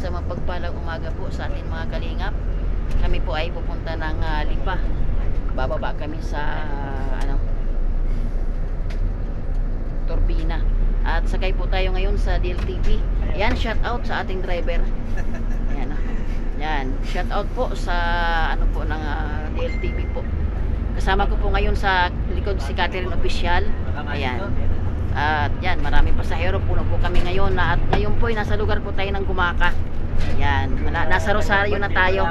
Sa mapagpalang umaga po sa ating mga kalingap. Kami po ay pupunta ng Lipa. Bababa kami sa Turbina. At sakay po tayo ngayon sa DLTV. Yan, shout out sa ating driver. Yan, yan, shout out po sa ng DLTV po. Kasama ko po ngayon sa likod si Catherine Official. Ayan. At yan, maraming pasahero, puno po kami ngayon. At ngayon po ay nasa lugar po tayo ng Gumaka. Ayan, nasa Rosario na tayo.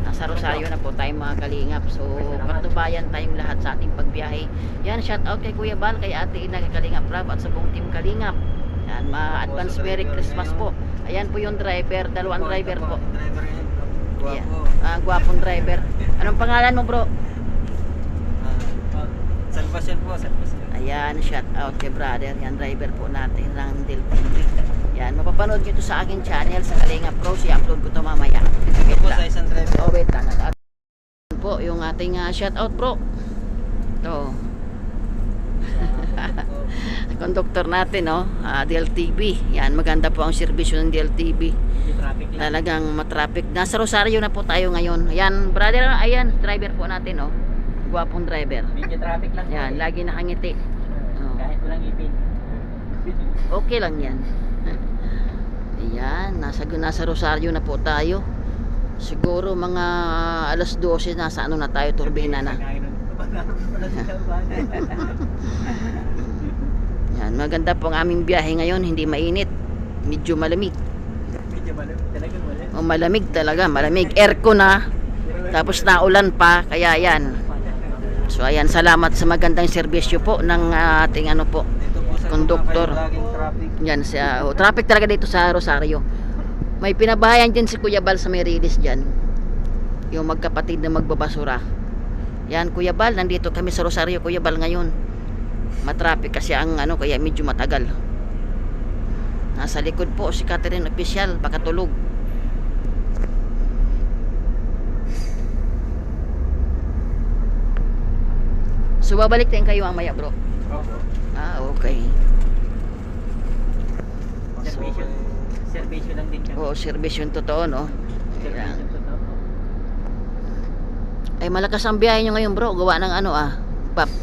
Nasa Rosario na po tayo mga kalingap. So, katubayan tayong lahat sa ating pagbiyahe. Yan, shout out kay Kuya Bal, kay Ate Ina, kay Kalingap Rab, at sa buong team Kalingap. Yan, ma-advance Merry Christmas po. Ayan po yung driver, dalawang driver po. Ayan, gwapong driver. Anong pangalan mo, bro? Salvacion po, Salvacion. Ayan, shout out kay brother. Yan, driver po natin ng DLTV. Yan, mapapanood nyo ito sa aking channel sa Kalingap Pro. I-upload ko ito mamaya. Wait po sa isang driver. Oh, wait lang. At po yung ating shout out, bro. Ito. Conductor natin, no? DLTV. Yan, maganda po ang serbisyo ng DLTV. Talagang matraffic. Nasa Rosario na po tayo ngayon. Yan, brother, ayan, driver po natin, no? Gwapong driver. Medyo traffic lang. Yan, lagi nakangiti. Oh. Kahit walang ipin. Okay lang yan. Ayan, nasa Rosario na po tayo. Siguro mga alas 12 nasa na tayo, Turbina na. Yan, maganda po ang aming biyahe ngayon, hindi mainit. Medyo malamig. Medyo malamig talaga. O malamig talaga, malamig. Aircon na. Tapos naulan pa, kaya yan. So ayan, salamat sa magandang serbisyo po ng ating po, konduktor. Yan, traffic talaga dito sa Rosario. May pinabahayan din si Kuya Bal sa may release dyan. Yung magkapatid na magbabasura. Yan, Kuya Bal, nandito kami sa Rosario, Kuya Bal, ngayon. Matraffic kasi ang kaya medyo matagal. Nasa likod po si Catherine Official, baka tulog. So babalik din kayo mamaya, bro. Okay. Servisyo lang din kami. Oo, serbisyo totoo, no? Ayan. Ay, malakas ang biyahe nyo ngayon, bro. Gawa ng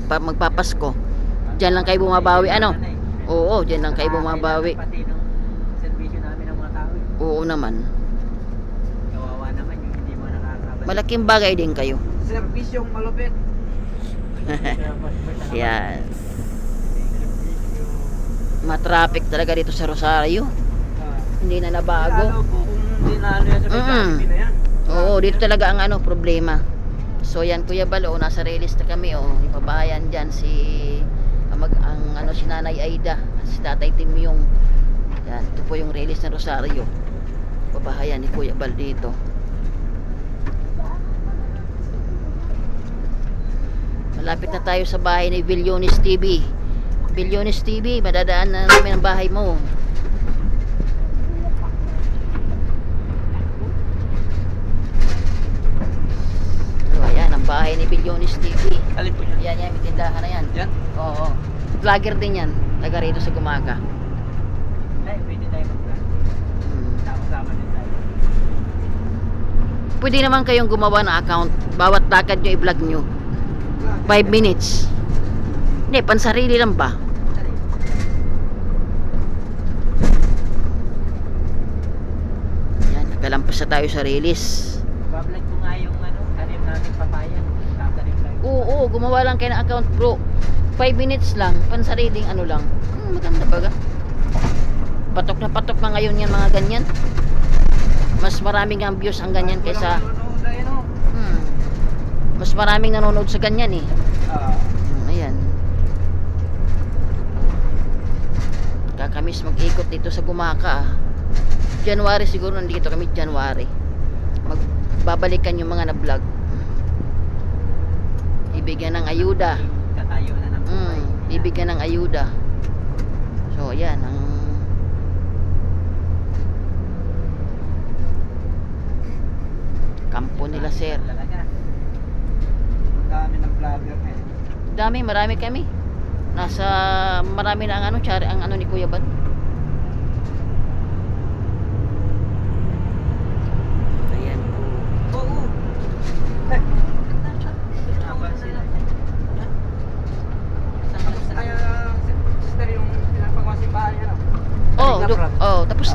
magpapasko. Diyan lang kayo bumabawi, Oo, diyan lang kayo bumabawi. Pati ng servisyo namin ng mga tao. Oo naman. Kawawa naman yung hindi mo nakakabalik. Malaking bagay din kayo. Serbisyong malupit. Yan. Matraffic talaga dito sa Rosario. Hindi na nabago. Lalo po kung hindi na yan sa Jollibee na yan. Oo, dito talaga ang problema. So yan, Kuya Balo, nasa release na kami. Ipabahayan dyan si si Nanay Aida, si Tatay Timyong. Yan, ito po yung release ng Rosario. Ipabahayan ni Kuya Bal dito. Malapit na tayo sa bahay ni Villones TV. Villones TV, madadaan na namin ang bahay mo. So, ayan, ang bahay ni Villones TV. Alin po yan? Yan, may tindahan na yan. Yan? Oo. Vlogger din yan. Taga rito sa Gumaga. Ay, pwede tayo mag-vlog. Sama din tayo. Pwede naman kayong gumawa ng account. Bawat lakad nyo i-vlog nyo. 5 minutes. Hindi, pansarili lang ba? Yan, nakalampas na tayo sa release. Bablog ko nga yung tanim namin papaya. Tatanim tayo. Oo, gumawa lang kayo ng account, bro. 5 minutes lang, pansariling lang. Maganda baga. Patok na patok na ngayon yan mga ganyan. Mas maraming ang views ang ganyan kaysa mas maraming nanonood sa ganyan ayan. Kakamis mag-ikot dito sa Gumaka. January siguro nandito kami, January. Magbabalikan yung mga na-vlog. Ibigyan ng ayuda. Katayo na ng buhay. Ibigyan ng ayuda. So ayan ang kampo nila, sir. Dami ng vlogger Marami kami. Marami na ang ni Kuya Bal.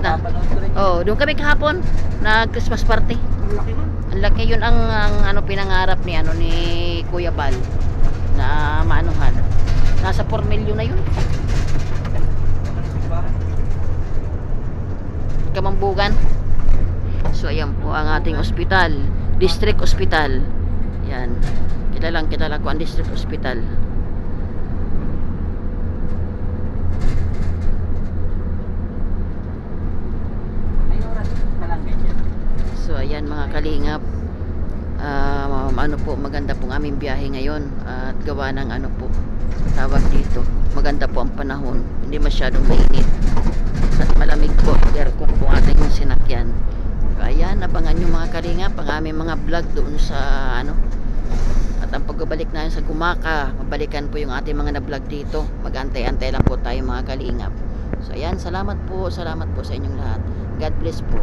na. Napapanood ko rin yun. Oh, doon kami kahapon na Christmas party. Ang laki nun. Ang laki yun ang ano pinangarap ni Kuya Bal na maanuhan. Nasa 4 million na yun. Diba? Kamambugan. So ayan po ang ating ospital, District Hospital. Yan. Kilala ko ang District Hospital. May oras pa lang ganyan. So ayan mga kalingap. Ano po, maganda pong aming biyahe ngayon at gawa ng ano po tawag dito. Maganda po ang panahon. Hindi masyadong mainit. At malamig po. Aircon po ating sinakyan. Kaya abangan nyo mga kalingap ang aming mga vlog doon sa ano. At ang pagbabalik na sa Gumaka, mabalikan po yung ating mga na-vlog dito. Mag-antay-antay lang po tayo mga kalingap. So ayan, salamat po sa inyong lahat. God bless po.